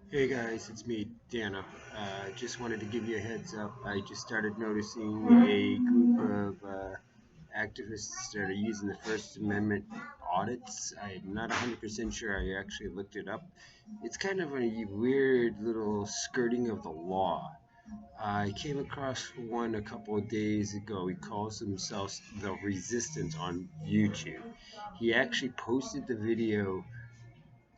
Hey guys, it's me, Dana. Just wanted to give you a heads up. I just started noticing a group of activists that are using the First Amendment audits. I'm not 100% sure. I actually looked it up. It's kind of a weird little skirting of the law. I came across one a couple of days ago. He calls himself The Resistance on YouTube. He actually posted the video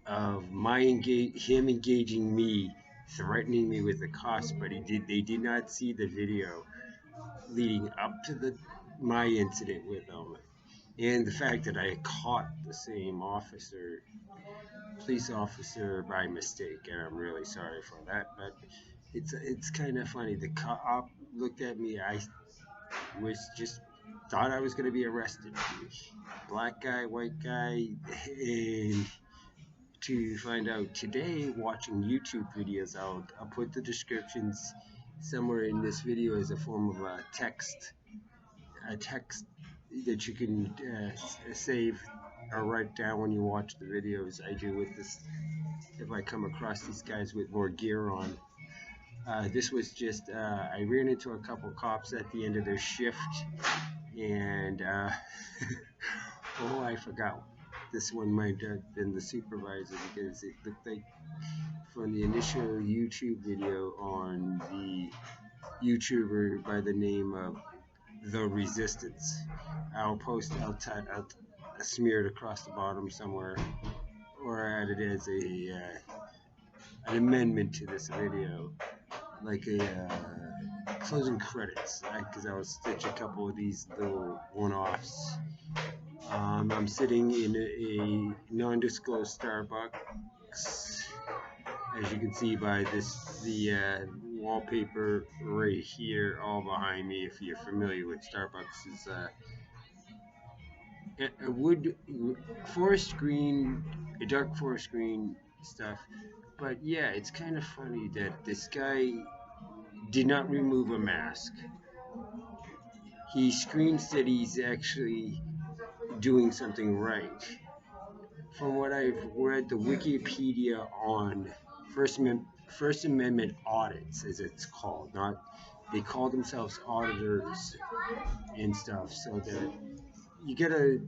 of him engaging me, threatening me with the cost, but they did not see the video leading up to the my incident with him, and the fact that I caught the same police officer by mistake, and I'm really sorry for that. But it's kind of funny. The cop looked at me. I was just thought I was going to be arrested. Black guy, white guy, and to find out today watching YouTube videos. I'll put the descriptions somewhere in this video as a form of a text that you can save or write down when you watch the videos I do with this. If I come across these guys with more gear on, this was just I ran into a couple cops at the end of their shift, and oh, I forgot. This one might have been the supervisor because it looked like from the initial YouTube video on the YouTuber by the name of The Resistance. I'll smear it across the bottom somewhere, or add it as an amendment to this video, like a closing credits, because I'll stitch a couple of these little one-offs. I'm sitting in a non-disclosed Starbucks, as you can see by the wallpaper right here, all behind me. If you're familiar with Starbucks, is a wood forest green, a dark forest green stuff. But yeah, it's kind of funny that this guy did not remove a mask. He screams that he's actually doing something right. From what I've read, the Wikipedia on First Amendment audits, as it's called, not they call themselves auditors and stuff, so that you gotta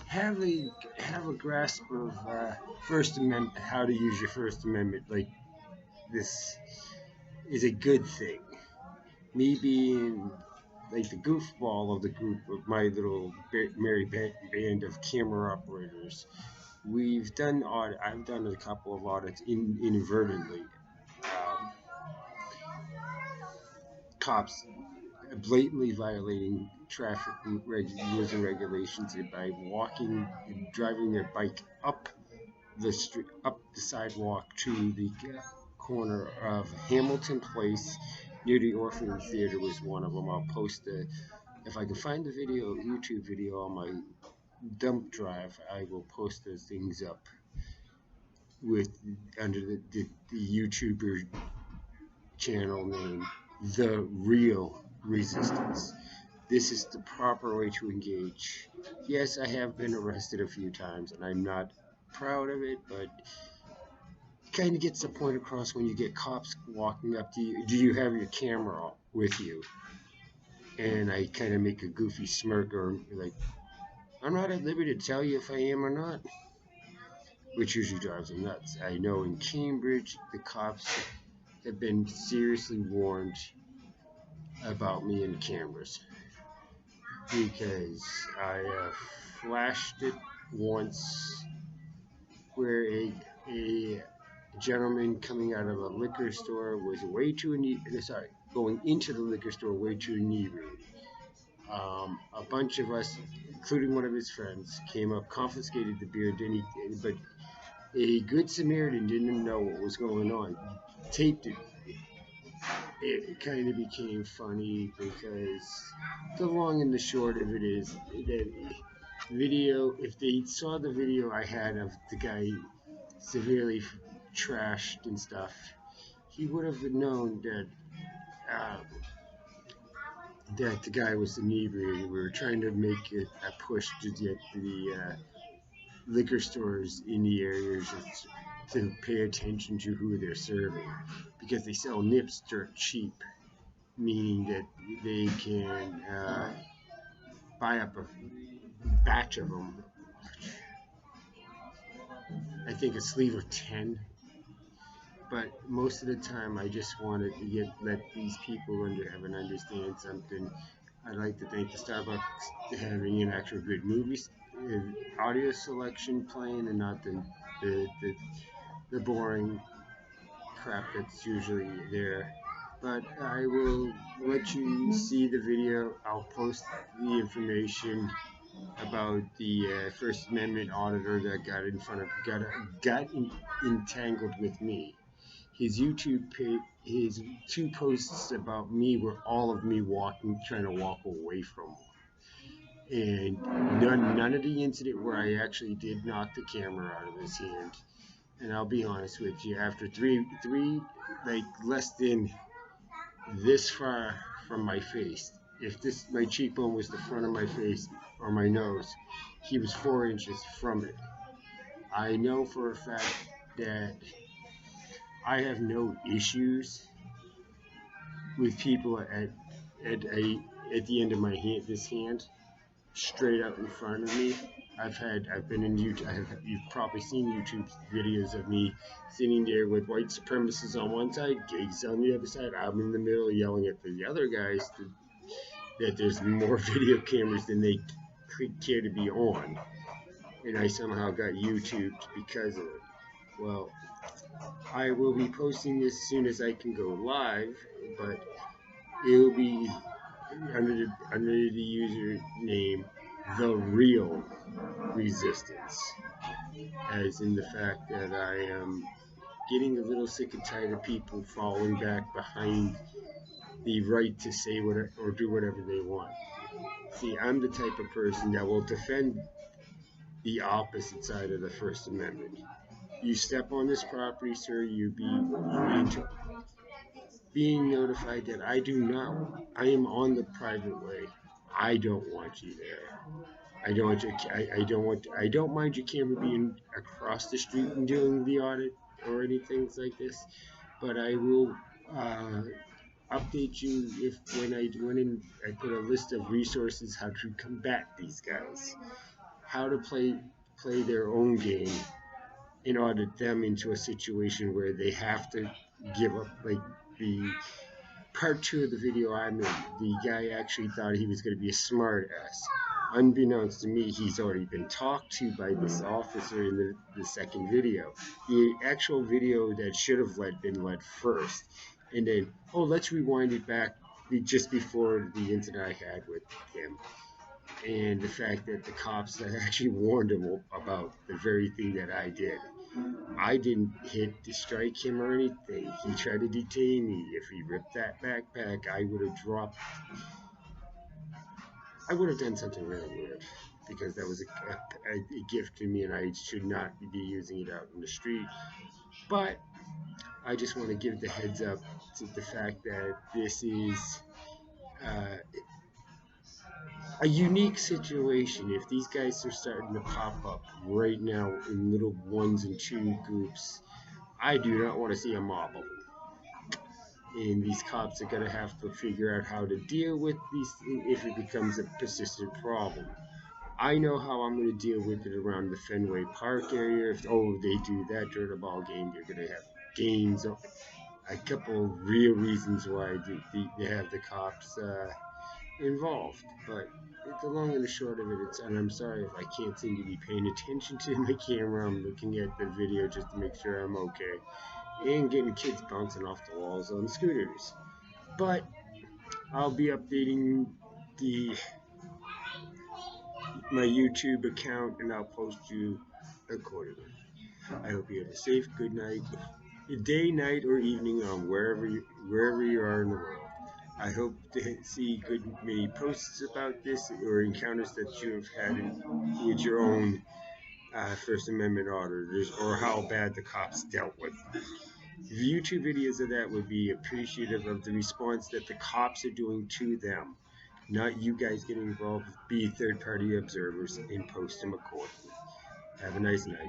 have a grasp of First Amendment, how to use your First Amendment. Like this is a good thing. Me being like the goofball of the group of my little merry band of camera operators, I've done a couple of audits inadvertently. Um, Cops blatantly violating traffic rules and regulations by driving their bike up the street, up the sidewalk to the corner of Hamilton Place near the Orpheum Theater was one of them. I'll post if I can find the YouTube video on my dump drive, I will post those things up with under the YouTuber channel name, The Real Resistance. This is the proper way to engage. Yes, I have been arrested a few times, and I'm not proud of it, but kind of gets the point across when you get cops walking up to you. Do you have your camera with you? And I kind of make a goofy smirk or like, I'm not at liberty to tell you if I am or not, which usually drives them nuts. I know in Cambridge, the cops have been seriously warned about me and cameras because I flashed it once where a gentleman coming out of a liquor store was going into the liquor store way too inebriated. A bunch of us, including one of his friends, came up, confiscated the beer, but a good Samaritan didn't know what was going on. Taped it. It kind of became funny because the long and the short of it is that if they saw the video I had of the guy severely trashed and stuff, he would have known uh, that the guy was inebriated. We were trying to make it a push to get the liquor stores in the areas to pay attention to who they're serving, because they sell nips dirt cheap, meaning that they can buy up a batch of them. I think a sleeve of 10. But most of the time, I just wanted to let these people have an understand something. I'd like to thank the Starbucks having an actual good movies, audio selection playing, and not the, the, the boring crap that's usually there. But I will let you see the video. I'll post the information about the First Amendment auditor that got entangled with me. His YouTube page, his two posts about me were all of me trying to walk away from him, and none of the incident where I actually did knock the camera out of his hand. And I'll be honest with you, after three, like less than this far from my face, if my cheekbone was the front of my face or my nose, he was 4 inches from it. I know for a fact that I have no issues with people at the end of my hand, this hand, straight out in front of me. I've been in YouTube. You've probably seen YouTube videos of me sitting there with white supremacists on one side, gays on the other side. I'm in the middle yelling at the other guys that there's more video cameras than they care to be on, and I somehow got YouTubed because of it. Well, I will be posting this as soon as I can go live, but it will be under the username The Real Resistance, as in the fact that I am getting a little sick and tired of people falling back behind the right to say whatever or do whatever they want. See, I'm the type of person that will defend the opposite side of the First Amendment. You step on this property, sir, being notified that I am on the private way. I don't want you there. I don't mind your camera being across the street and doing the audit or anything like this, but I will uh, update you if I put a list of resources how to combat these guys, how to play their own game and audit them into a situation where they have to give up. Like the part two of the video I'm in, the guy actually thought he was going to be a smart ass. Unbeknownst to me, he's already been talked to by this officer in the second video. The actual video that should have been led first. And then, let's rewind it back just before the incident I had with him. And the fact that the cops that actually warned him about the very thing that I did. I didn't strike him or anything. He tried to detain me. If he ripped that backpack, I would have done something really weird, because that was a gift to me and I should not be using it out in the street. But I just want to give the heads up to the fact that this is uh, a unique situation. If these guys are starting to pop up right now in little ones and two groups, I do not want to see a mob of them. And these cops are going to have to figure out how to deal with these if it becomes a persistent problem. I know how I'm going to deal with it around the Fenway Park area. If they do that during a ball game, they're going to have games. A couple real reasons why they have the cops involved. But the long and the short of it, and I'm sorry if I can't seem to be paying attention to the camera. I'm looking at the video just to make sure I'm okay. And getting kids bouncing off the walls on scooters. But I'll be updating my YouTube account, and I'll post you accordingly. I hope you have a safe good night, day, night, or evening on wherever you are in the world. I hope to see many posts about this or encounters that you have had with your own First Amendment auditors, or how bad the cops dealt with them. YouTube videos of that would be appreciative of the response that the cops are doing to them, not you guys getting involved. Be third-party observers and post them accordingly. Have a nice night.